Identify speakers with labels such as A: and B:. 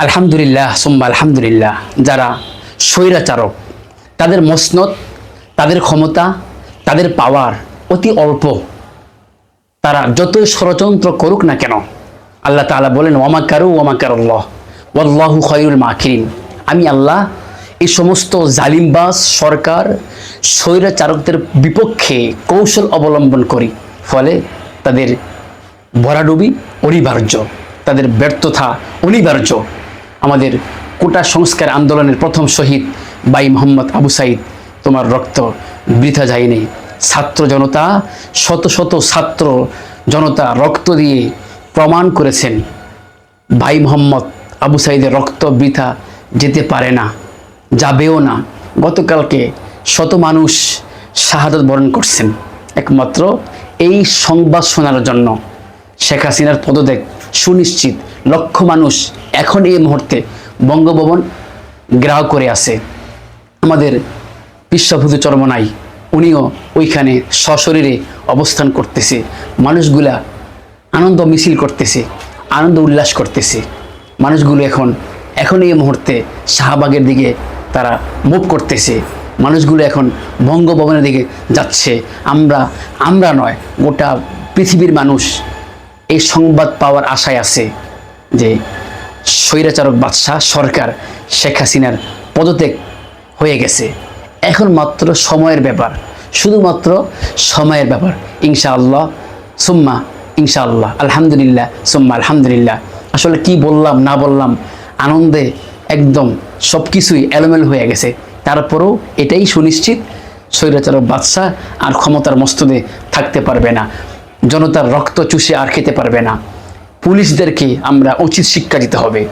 A: আলহামদুলিল্লাহ সুম্মা আলহামদুলিল্লাহ। যারা স্বৈরাচারক, তাদের মসনদ, তাদের ক্ষমতা, তাদের পাওয়ার অতি অল্প। তারা যতই ষড়যন্ত্র করুক না কেন, আল্লাহ তাআলা বলেন ওয়ামাকারু ওয়ামাকারাল্লাহ ওয়াল্লাহু খায়রুল মাকিরিন। আমি আল্লাহ এই সমস্ত জালিমবাজ সরকার স্বৈরাচারকদের বিপক্ষে কৌশল অবলম্বন করি, ফলে তাদের ভরাডুবি অনিবার্য, তাদের ব্যর্থতা অনিবার্য। আমাদের কোটা সংস্কার আন্দোলনের প্রথম শহীদ ভাই মোহাম্মদ আবু সাইদ, তোমার রক্ত বৃথা যায়নি। ছাত্র জনতা, শত শত ছাত্র জনতা রক্ত দিয়ে প্রমাণ করেছেন ভাই মোহাম্মদ আবু সাইদের রক্ত বৃথা যেতে পারে না, যাবেও না। গতকালকে শত মানুষ শাহাদাত বরণ করছেন একমাত্র এই সংবাদ শোনার জন্য। শেখ হাসিনার পদত্যাগ সুনিশ্চিত। লক্ষ মানুষ এখন এই মুহূর্তে বঙ্গভবন ঘেরাও করে আছে। আমাদের বিশ্ববন্ধু চরমনাই, উনিও ওইখানে সশরীরে অবস্থান করতেছে। মানুষগুলা আনন্দ মিছিল করতেছে, আনন্দ উল্লাস করতেছে। মানুষগুলো এখন এই মুহূর্তে শাহবাগের দিকে তারা মুভ করতেছে। মানুষগুলো এখন বঙ্গভবনের দিকে যাচ্ছে। আমরা নয়, গোটা পৃথিবীর মানুষ এই সংবাদ পাওয়ার আশায় আছে যে স্বৈরাচারক বাদশাহ সরকার শেখ হাসিনার পদত্যাগ হয়ে গেছে। এখন মাত্র সময়ের ব্যাপার, শুধুমাত্র সময়ের ব্যাপার। ইনশাআল্লাহ সুম্মা ইনশাআল্লাহ, আলহামদুলিল্লাহ সুম্মা আলহামদুলিল্লাহ। আসলে কি বললাম না বললাম, আনন্দে একদম সব কিছুই এলোমেলো হয়ে গেছে। তারপরেও এটাই সুনিশ্চিত, স্বৈরাচারক বাদশাহ আর ক্ষমতার মস্তদে থাকতে পারবে না, জনতার রক্ত চুষে আর খেতে পারবে না। পুলিশদেরকে আমরা উচিত শিক্ষা দিতে হবে।